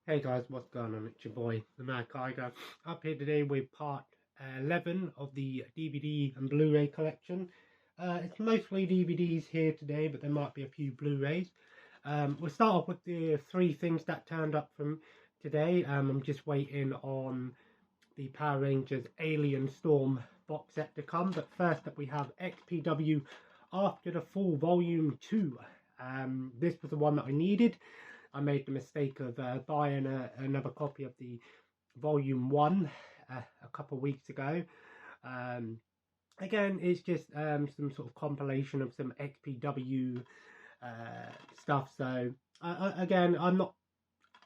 Hey guys, what's going on? It's your boy, the Mad Tiger, up here today with part 11 of the DVD and Blu Ray collection. It's mostly DVDs here today, but there might be a few Blu Rays. We'll start off with the three things that turned up from today. I'm just waiting on the Power Rangers Alien Storm box set to come, but first up we have XPW After the Fall Volume 2. This was the one that I needed. I made the mistake of buying another copy of the Volume 1 a couple of weeks ago. Again, it's just some sort of compilation of some XPW stuff. So, again, I'm not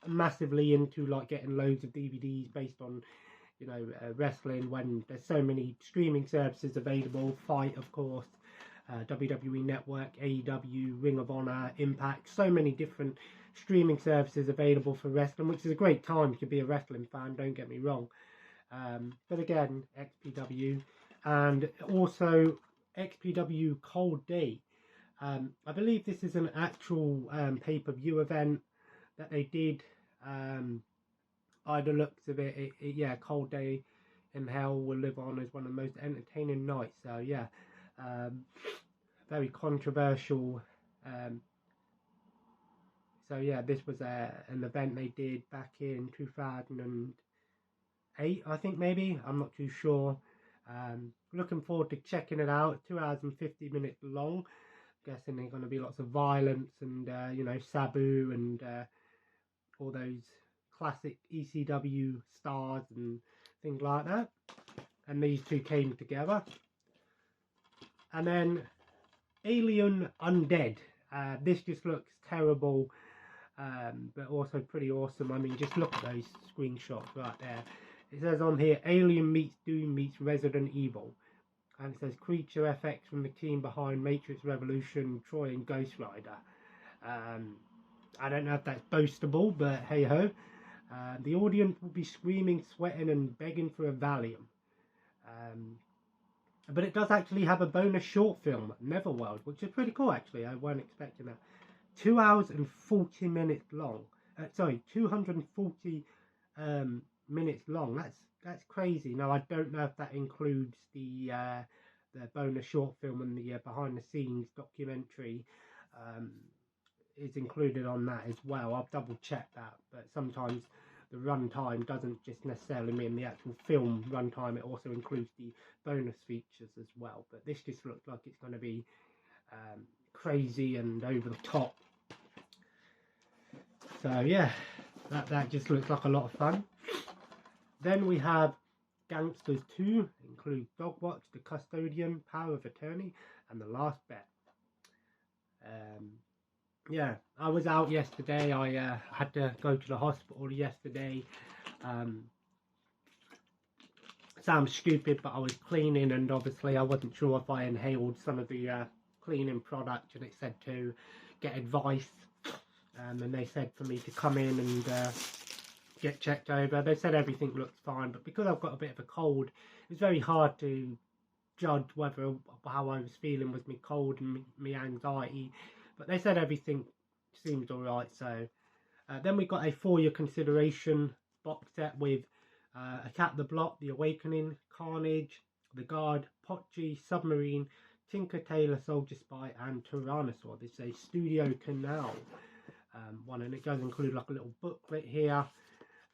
massively into like getting loads of DVDs based on, wrestling when there's so many streaming services available. Fight, of course, WWE Network, AEW, Ring of Honor, Impact, so many different streaming services available for wrestling, which is a great time to be a wrestling fan, don't get me wrong. But again, XPW, and also XPW Cold Day. I believe this is an actual pay-per-view event that they did. By the looks of it, yeah, Cold Day in Hell Will Live On is one of the most entertaining nights. So yeah, very controversial. So yeah, this was an event they did back in 2008, I think, maybe. I'm not too sure. Looking forward to checking it out. 2 hours and 50 minutes long. Guessing there's going to be lots of violence and Sabu and all those classic ECW stars and things like that. And these two came together. And then Alien Undead. This just looks terrible. But also pretty awesome. I mean, just look at those screenshots right there. It says on here, Alien meets Doom meets Resident Evil. And it says creature FX from the team behind Matrix Revolution, Troy and Ghost Rider. I don't know if that's boastable, but hey ho. The audience will be screaming, sweating and begging for a Valium. But it does actually have a bonus short film, Neverworld, which is pretty cool actually. I wasn't expecting that. 2 hours and 40 minutes long. 240 minutes long. That's crazy. Now I don't know if that includes the bonus short film and the behind the scenes documentary is included on that as well. I'll double check that. But sometimes the runtime doesn't just necessarily mean the actual film runtime. It also includes the bonus features as well. But this just looks like it's going to be crazy and over the top. So yeah, that just looks like a lot of fun. Then we have Gangsters 2, includes Dogwatch, The Custodian, Power of Attorney, and The Last Bet. Yeah, I was out yesterday. I had to go to the hospital yesterday. Sounds stupid, but I was cleaning, and obviously I wasn't sure if I inhaled some of the cleaning product, and it said to get advice. And they said for me to come in and get checked over. They said everything looks fine, but because I've got a bit of a cold, it's very hard to judge whether how I was feeling with me cold and me anxiety. But they said everything seemed alright. So then we got a For Your Consideration box set with Attack the Block, The Awakening, Carnage, The Guard, Potchi, Submarine, Tinker Tailor Soldier Spy, and Tyrannosaur. This is a Studio Canal one, and it does include like a little booklet here.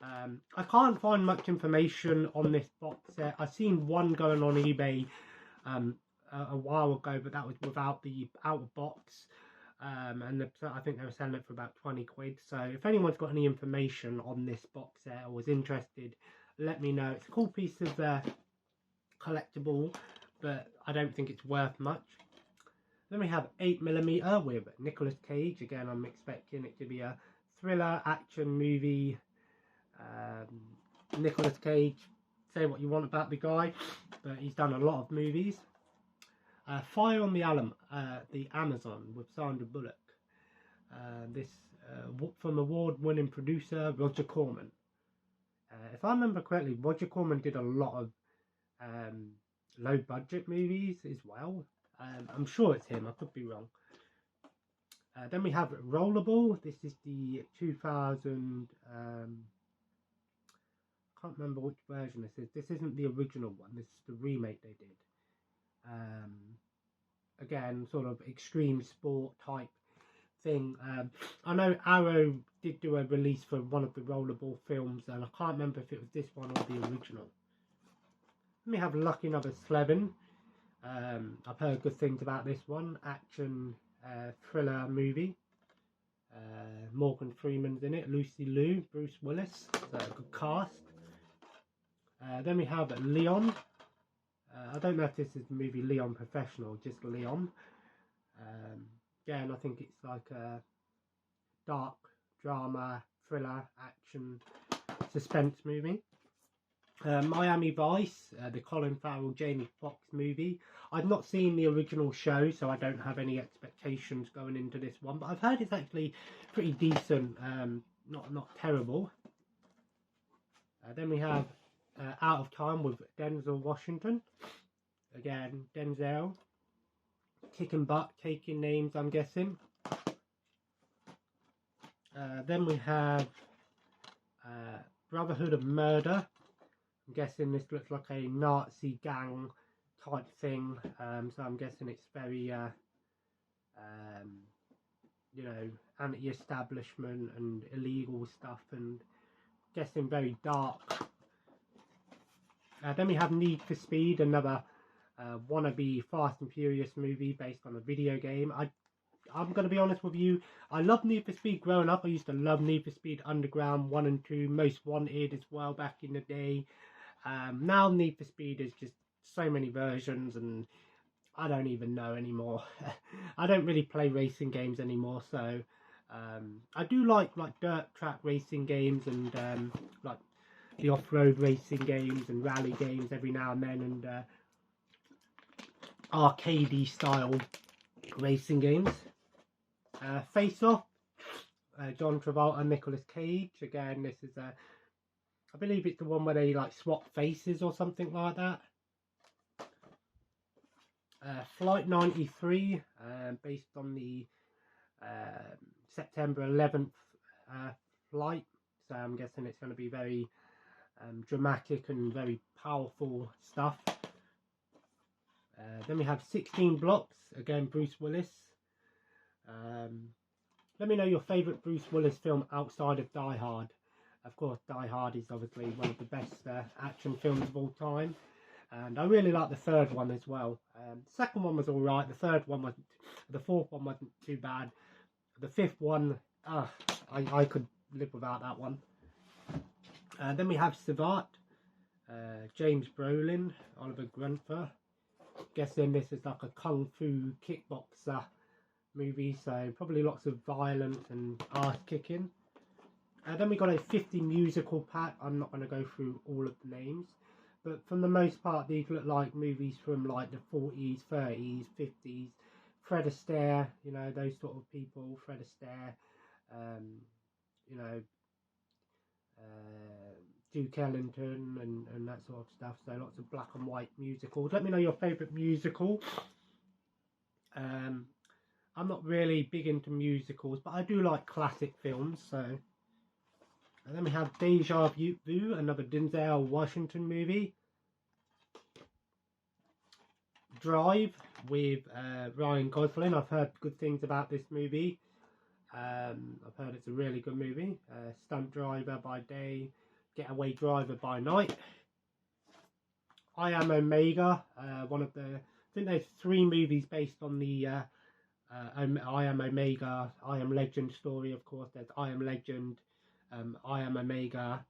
I can't find much information on this box set. I've seen one going on eBay a while ago, but that was without the outer box, and I think they were selling it for about 20 quid. So if anyone's got any information on this box set or was interested, let me know. It's a cool piece of collectible, but I don't think it's worth much. Then we have 8mm with Nicolas Cage. Again, I'm expecting it to be a thriller action movie. Nicolas Cage, say what you want about the guy, but he's done a lot of movies. Fire on the Amazon with Sandra Bullock. This from award-winning producer Roger Corman. If I remember correctly, Roger Corman did a lot of low-budget movies as well. I'm sure it's him, I could be wrong. Then we have Rollerball. This is the 2000 can't remember which version this is. This isn't the original one. This is the remake they did. Again, sort of extreme sport type thing. I know Arrow did do a release for one of the rollerball films, and I can't remember if it was this one or the original. Let me have Lucky Number 11. I've heard good things about this one. Action thriller movie. Morgan Freeman's in it. Lucy Liu, Bruce Willis. So good cast. Then we have Leon. I don't know if this is the movie Leon Professional, just Leon. Again, I think it's like a dark drama, thriller, action, suspense movie. Miami Vice, the Colin Farrell, Jamie Foxx movie. I've not seen the original show, so I don't have any expectations going into this one. But I've heard it's actually pretty decent, not terrible. Then we have Out of Time with Denzel Washington. Again, Denzel. Kicking butt, taking names, I'm guessing. Then we have Brotherhood of Murder. I'm guessing this looks like a Nazi gang type thing. So I'm guessing it's very, you know, anti-establishment and illegal stuff, and guessing very dark. Then we have Need for Speed, another wannabe Fast and Furious movie based on a video game. I'm going to be honest with you, I love Need for Speed growing up. I used to love Need for Speed Underground 1 and 2, Most Wanted as well back in the day. Now Need for Speed is just so many versions, and I don't even know anymore. I don't really play racing games anymore, so I do like dirt track racing games and like the off-road racing games and rally games every now and then, and arcadey style racing games. Face Off, John Travolta and Nicolas Cage. Again, this is I believe it's the one where they like swap faces or something like that. Flight 93, based on the September 11th flight, so I'm guessing it's going to be very dramatic and very powerful stuff. Then we have 16 Blocks, again Bruce Willis. Let me know your favourite Bruce Willis film outside of Die Hard. Of course, Die Hard is obviously one of the best action films of all time, and I really like the third one as well. The second one was alright, the third one wasn't, the fourth one wasn't too bad. The fifth one, I could live without that one. Then we have Savant, James Brolin, Oliver Grunfer. Guessing this is like a kung fu kickboxer movie, so probably lots of violence and ass kicking. Then we got a 50 musical pack. I'm not going to go through all of the names, but for the most part these look like movies from like the 40s, 30s, 50s. Fred Astaire, you know, those sort of people. Fred Astaire, you know, Duke Ellington and that sort of stuff. So lots of black and white musicals. Let me know your favourite musical. I'm not really big into musicals, but I do like classic films. So, and then we have Deja Vu, another Denzel Washington movie. Drive with Ryan Gosling. I've heard good things about this movie. I've heard it's a really good movie. Stunt driver by day, getaway driver by night. I Am Omega, one of the, I think there's 3 movies based on the I Am Omega, I Am Legend story. Of course, there's I Am Legend, I Am Omega,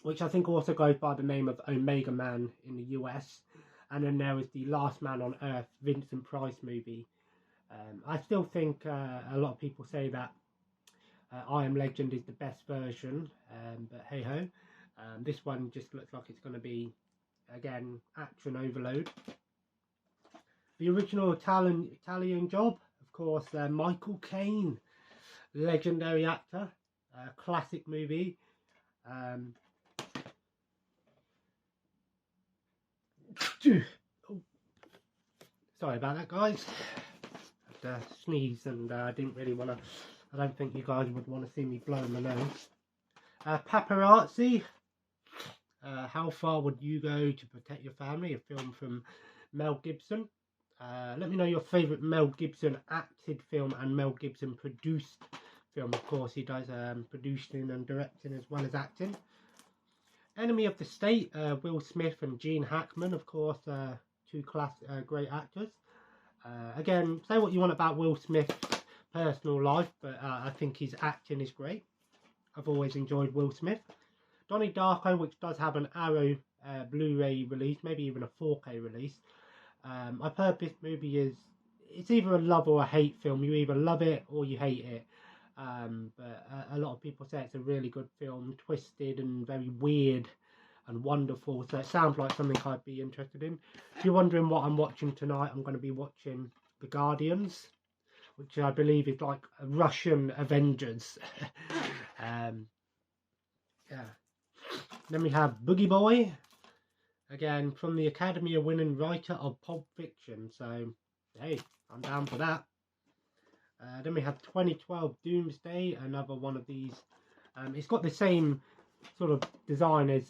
which I think also goes by the name of Omega Man in the US. And then there was the Last Man on Earth, Vincent Price movie. I still think a lot of people say that I Am Legend is the best version, but hey ho. This one just looks like it's going to be, again, action overload. The original Italian Job, of course, Michael Caine, legendary actor, classic movie. Oh, sorry about that, guys. I had to sneeze, and I didn't really want to. I don't think you guys would want to see me blowing my nose. Paparazzi. How far would you go to protect your family? A film from Mel Gibson. Let me know your favourite Mel Gibson acted film and Mel Gibson produced film. Of course, he does producing and directing as well as acting. Enemy of the State. Will Smith and Gene Hackman, of course, two great actors. Again, say what you want about Will Smith's personal life, but I think his acting is great. I've always enjoyed Will Smith. Donnie Darko, which does have an Arrow Blu Ray release, maybe even a 4K release. I've heard this movie it's either a love or a hate film. You either love it or you hate it. But a lot of people say it's a really good film, twisted and very weird and wonderful. So it sounds like something I'd be interested in. If you're wondering what I'm watching tonight, I'm going to be watching The Guardians, which I believe is like a Russian Avengers. Yeah. Then we have Boogie Boy, again from the Academy Award-winning writer of Pulp Fiction. So, hey, I'm down for that. Then we have 2012 Doomsday, another one of these. It's got the same sort of design as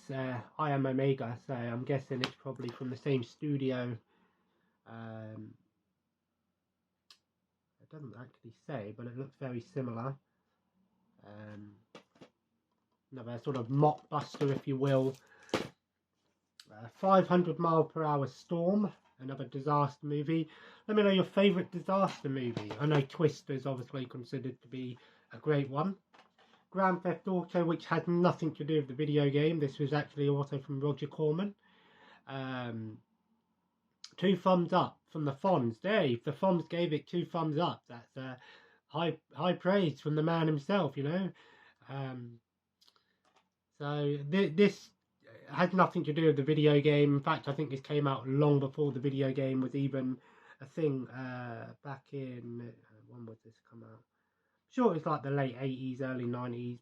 I Am Omega, so I'm guessing it's probably from the same studio. It doesn't actually say, but it looks very similar. Another sort of mockbuster, if you will. 500 mile per hour Storm, another disaster movie. Let me know your favourite disaster movie. I know Twister is obviously considered to be a great one. Grand Theft Auto, which had nothing to do with the video game. This was actually also from Roger Corman. 2 thumbs up from the Fonz. Dave, the Fonz gave it 2 thumbs up. That's high praise from the man himself, you know. So this has nothing to do with the video game. In fact, I think this came out long before the video game was even a thing. Back in, when was this come out? Sure, it's like the late 80s, early 90s.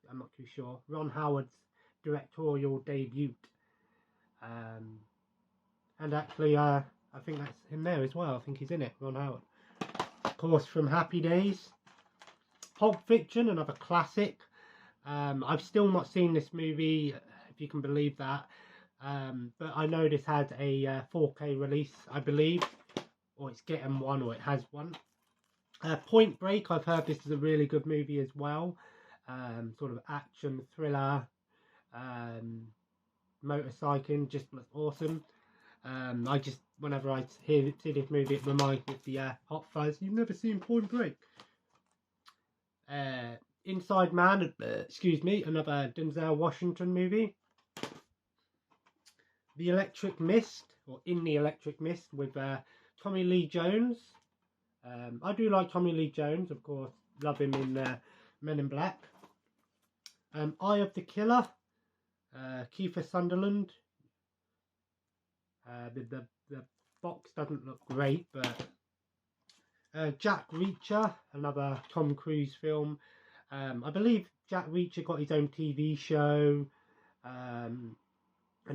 I'm not too sure. Ron Howard's directorial debut. And actually, I think that's him there as well. I think he's in it, Ron Howard. Of course, from Happy Days. Pulp Fiction, another classic. I've still not seen this movie, if you can believe that. But I know this has a 4K release, I believe. Or it's getting one, or it has one. Point Break, I've heard this is a really good movie as well. Sort of action thriller, motorcycling, just looks awesome. I just, whenever I see this movie, it reminds me of the Hot Fuzz. You've never seen Point Break. Inside Man, excuse me, another Denzel Washington movie. The Electric Mist, or In the Electric Mist, with Tommy Lee Jones. I do like Tommy Lee Jones, of course. Love him in Men in Black. Eye of the Killer, Kiefer Sutherland. The box doesn't look great, but Jack Reacher, another Tom Cruise film. I believe Jack Reacher got his own TV show and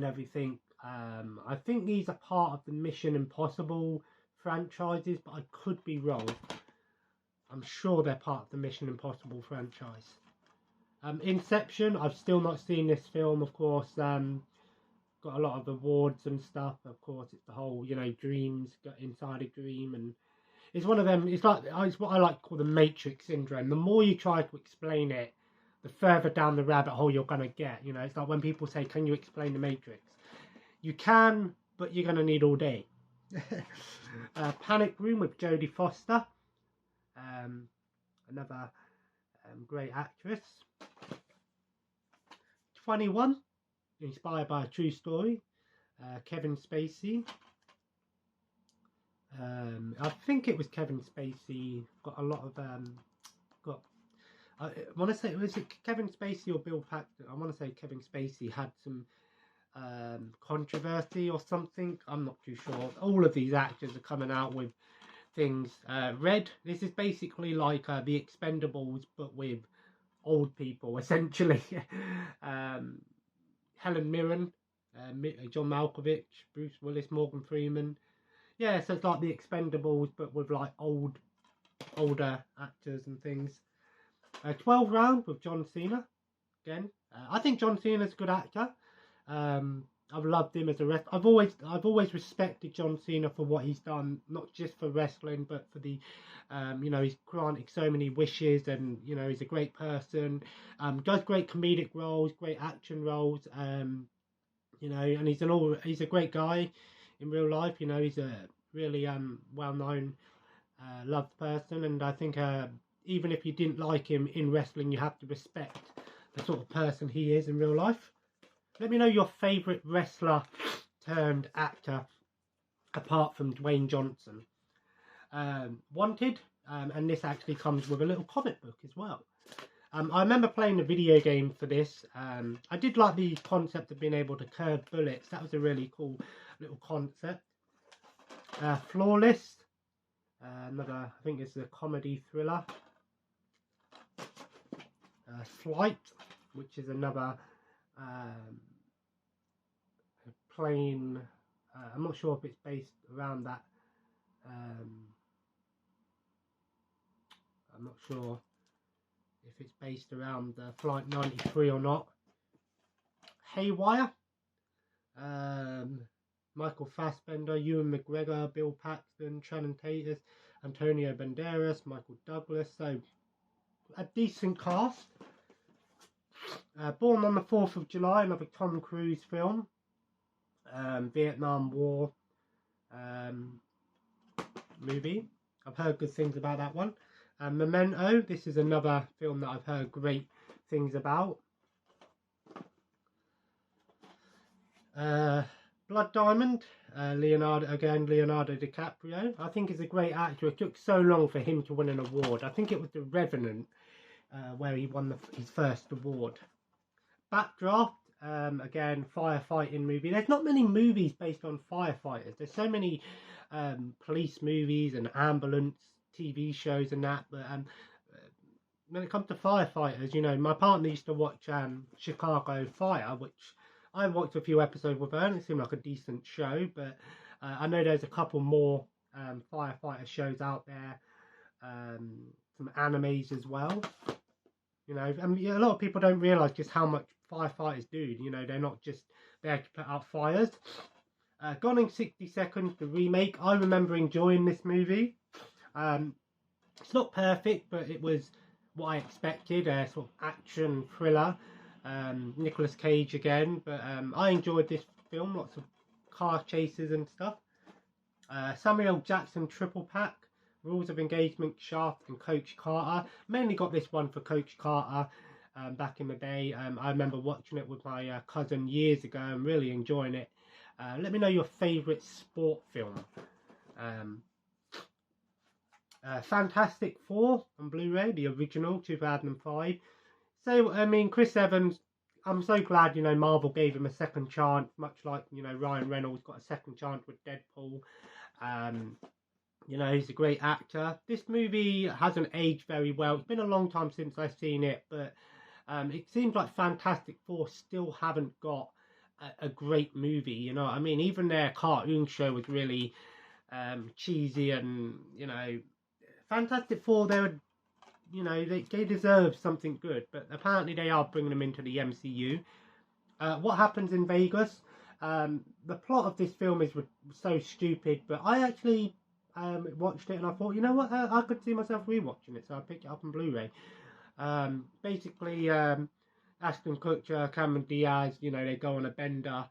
everything. I think these are part of the Mission Impossible franchises, but I could be wrong. I'm sure they're part of the Mission Impossible franchise. Inception, I've still not seen this film, of course. Got a lot of awards and stuff. Of course, it's the whole, you know, dreams, got inside a dream, and it's one of them. It's like, it's what I like to call the Matrix syndrome. The more you try to explain it, the further down the rabbit hole you're gonna get. You know, it's like when people say, "Can you explain the Matrix?" You can, but you're gonna need all day. Panic Room with Jodie Foster, another great actress. 21, inspired by a true story. Kevin Spacey. I think it was Kevin Spacey. Got a lot of I want to say, was it Kevin Spacey or Bill Paxton? I want to say Kevin Spacey had some controversy or something. I'm not too sure. All of these actors are coming out with things. Red, this is basically like the Expendables, but with old people, essentially. Helen Mirren, John Malkovich, Bruce Willis, Morgan Freeman. Yeah, so it's like the Expendables, but with like older actors and things. 12 Round with John Cena. again. I think John Cena's a good actor. I've loved him as a wrestler. I've always respected John Cena for what he's done, not just for wrestling, but for the, you know, he's granted so many wishes, and you know, he's a great person. Does great comedic roles, great action roles. You know, and he's a great guy in real life. You know, he's a really well known, loved person, and I think even if you didn't like him in wrestling, you have to respect the sort of person he is in real life. Let me know your favourite wrestler turned actor apart from Dwayne Johnson. Wanted, and this actually comes with a little comic book as well. I remember playing the video game for this. I did like the concept of being able to curve bullets. That was a really cool little concept. Flawless, another, I think it's a comedy thriller. Flight, which is another plane. I'm not sure if it's based around that. I'm not sure if it's based around Flight 93 or not. Haywire, Michael Fassbender, Ewan McGregor, Bill Paxton, Channing Tatum, Antonio Banderas, Michael Douglas. So a decent cast. Born on the 4th of July, another Tom Cruise film. Vietnam War movie. I've heard good things about that one. Memento, this is another film that I've heard great things about. Blood Diamond, Leonardo DiCaprio. I think he's a great actor. It took so long for him to win an award. I think it was The Revenant where he won his first award. Backdraft, again, firefighting movie. There's not many movies based on firefighters. There's so many police movies and ambulance TV shows and that, but when it comes to firefighters, you know, my partner used to watch Chicago Fire, which I watched a few episodes with her, and it seemed like a decent show, but I know there's a couple more firefighter shows out there, some animes as well. You know, and a lot of people don't realise just how much firefighters do. You know, they're not just there to put out fires. Gone in 60 Seconds, the remake. I remember enjoying this movie. It's not perfect, but it was what I expected. A sort of action thriller. Nicolas Cage again, but I enjoyed this film. Lots of car chases and stuff. Samuel Jackson Triple Pack. Rules of Engagement, Shaft and Coach Carter. Mainly got this one for Coach Carter back in the day. I remember watching it with my cousin years ago and really enjoying it. Let me know your favourite sport film. Fantastic Four on Blu Ray, the original, 2005. So, I mean, Chris Evans, I'm so glad, you know, Marvel gave him a second chance, much like, you know, Ryan Reynolds got a second chance with Deadpool. You know, he's a great actor. This movie hasn't aged very well. It's been a long time since I've seen it, but it seems like Fantastic Four still haven't got a great movie, you know what I mean? Even their cartoon show was really cheesy, and, you know, Fantastic Four, you know, they deserve something good, but apparently they are bringing them into the MCU. What happens in Vegas? The plot of this film is so stupid, but I actually watched it and I thought, you know what, I could see myself rewatching it, so I picked it up on Blu-ray. Basically, Ashton Kutcher, Cameron Diaz, you know, they go on a bender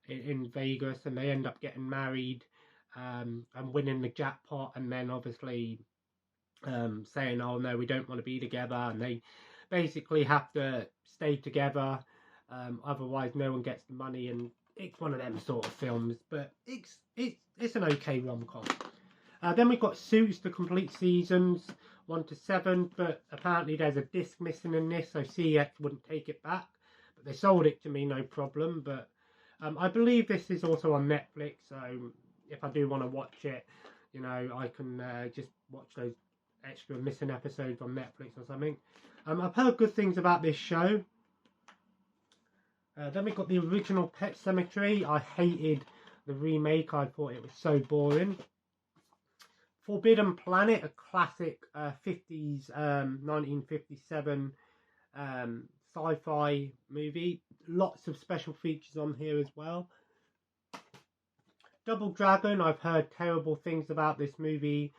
in Vegas and they end up getting married and winning the jackpot, and then obviously saying, oh no, we don't want to be together, and they basically have to stay together, otherwise no one gets the money, and it's one of them sort of films, but it's an okay rom-com. Then we've got Suits, the complete seasons 1 to 7, but apparently there's a disc missing in this, so CX wouldn't take it back, but they sold it to me, no problem. But I believe this is also on Netflix, so if I do want to watch it, you know, I can just watch those extra missing episodes on Netflix or something. I've heard good things about this show. Then we've got the original Pet Sematary. I hated the remake. I thought it was so boring. Forbidden Planet, a classic 50s, 1957 sci-fi movie. Lots of special features on here as well. Double Dragon, I've heard terrible things about this movie.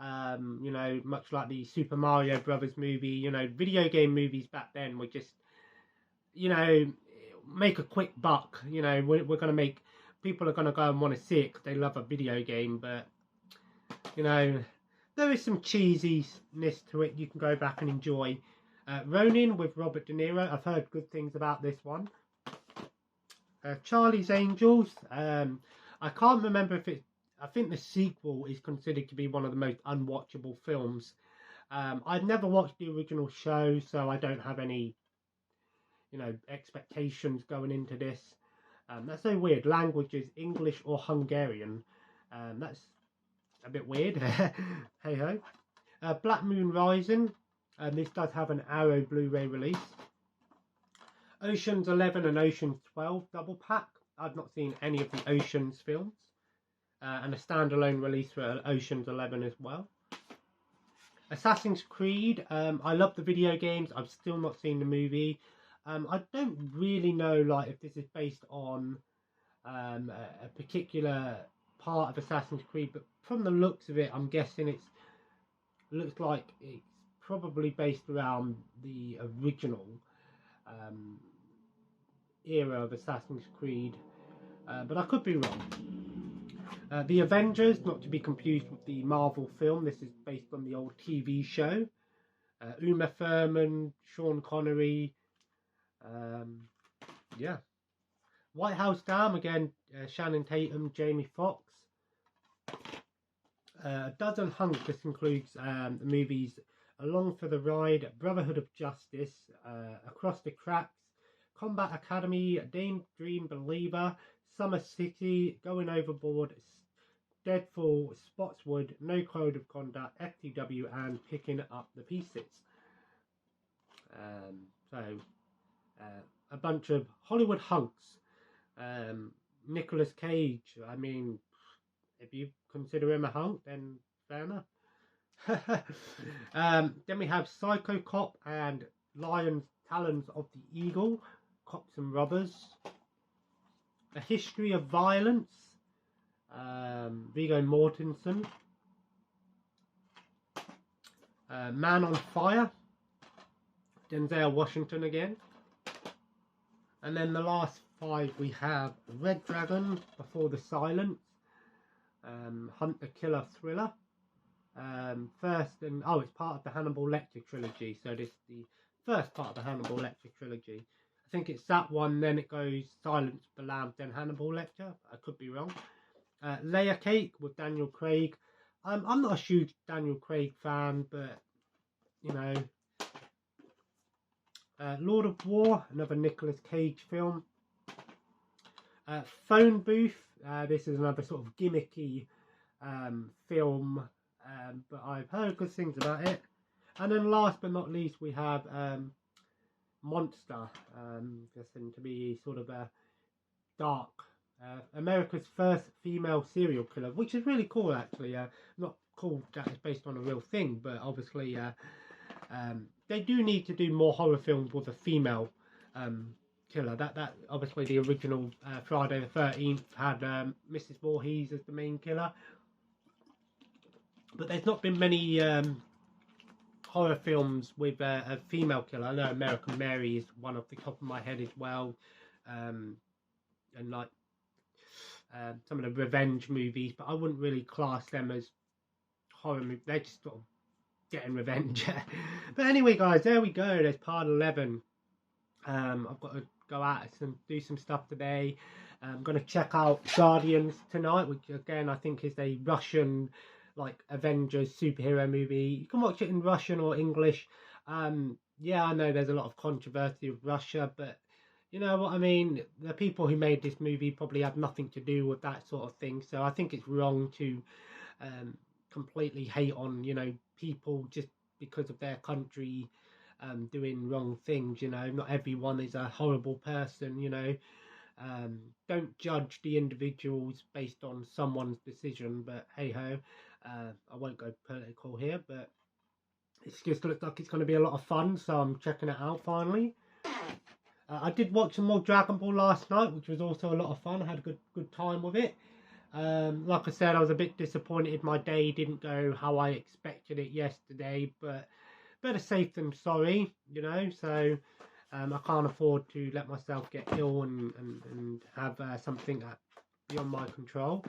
You know, much like the Super Mario Brothers movie. You know, video game movies back then were just, you know, make a quick buck. You know, we're going to make, people are going to go and want to see it because they love a video game. But, you know, there is some cheesiness to it you can go back and enjoy. Ronin with Robert De Niro, I've heard good things about this one. Charlie's Angels, I can't remember if it, I think the sequel is considered to be one of the most unwatchable films. I've never watched the original show, so I don't have any, you know, expectations going into this. That's so weird. Languages, English or Hungarian. That's a bit weird. Hey ho. Black Moon Rising. This does have an Arrow Blu-ray release. Ocean's 11 and Ocean's 12 double pack. I've not seen any of the Ocean's films. And a standalone release for Ocean's 11 as well. Assassin's Creed. I love the video games. I've still not seen the movie. I don't really know, like, if this is based on a particular part of Assassin's Creed, but from the looks of it, I'm guessing it looks like it's probably based around the original era of Assassin's Creed, but I could be wrong. The Avengers, not to be confused with the Marvel film. This is based on the old TV show. Uma Thurman, Sean Connery. Yeah. White House Down, again, Shannon Tatum, Jamie Foxx. A Dozen Hunk, this includes the movies Along for the Ride, Brotherhood of Justice, Across the Cracks, Combat Academy, Daydream Believer, Summer City, Going Overboard, Deadfall, Spotswood, No Code of Conduct, FTW, and Picking Up the Pieces. A bunch of Hollywood hunks. Nicolas Cage, I mean, if you consider him a hunk, then fair enough. Then we have Psycho Cop and Lion's Talons of the Eagle, Cops and Robbers. A History of Violence, Viggo Mortensen. Man on Fire, Denzel Washington again. And then the last 5 we have Red Dragon, Before the Silence, Hunt the Killer Thriller. It's part of the Hannibal Lecter trilogy, so this is the first part of the Hannibal Lecter trilogy. I think it's that one, then it goes Silence of the Lambs, then Hannibal Lecter. I could be wrong. Layer Cake with Daniel Craig. I'm not a huge Daniel Craig fan, but, you know. Lord of War, another Nicolas Cage film. Phone Booth, this is another sort of gimmicky film, but I've heard good things about it. And then last but not least, we have Monster, guessing to be sort of a dark, America's first female serial killer, which is really cool actually. Not cool that it's based on a real thing, but obviously they do need to do more horror films with a female killer. That obviously the original Friday the 13th had Mrs. Voorhees as the main killer, but there's not been many horror films with a female killer. I know American Mary is one off the top of my head as well, and like some of the revenge movies, but I wouldn't really class them as horror movies. They're just sort of getting revenge. But anyway guys, there we go, there's part 11. I've got to go out and do some stuff today. I'm going to check out Guardians tonight, which again I think is a Russian like Avengers superhero movie. You can watch it in Russian or English. Yeah, I know there's a lot of controversy with Russia, but you know what I mean, the people who made this movie probably had nothing to do with that sort of thing, so I think it's wrong to completely hate on, you know, people just because of their country doing wrong things. You know, not everyone is a horrible person, you know. Don't judge the individuals based on someone's decision, but hey ho, I won't go political here, but it just looks like it's going to be a lot of fun, so I'm checking it out finally. I did watch some more Dragon Ball last night, which was also a lot of fun. I had a good time with it. Like I said, I was a bit disappointed my day didn't go how I expected it yesterday, but better safe than sorry, you know. So I can't afford to let myself get ill and have something beyond my control.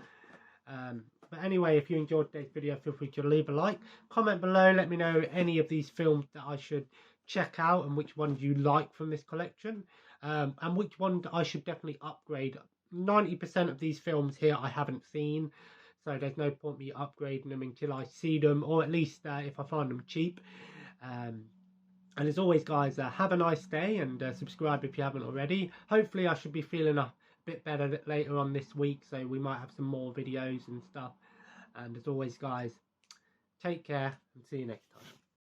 But anyway, if you enjoyed today's video, feel free to leave a like, comment below, let me know any of these films that I should check out and which ones you like from this collection, and which one I should definitely upgrade. 90% of these films here I haven't seen, so there's no point me upgrading them until I see them, or at least if I find them cheap. And as always, guys, have a nice day, and subscribe if you haven't already. Hopefully I should be feeling a bit better later on this week, so we might have some more videos and stuff. And as always, guys, take care and see you next time.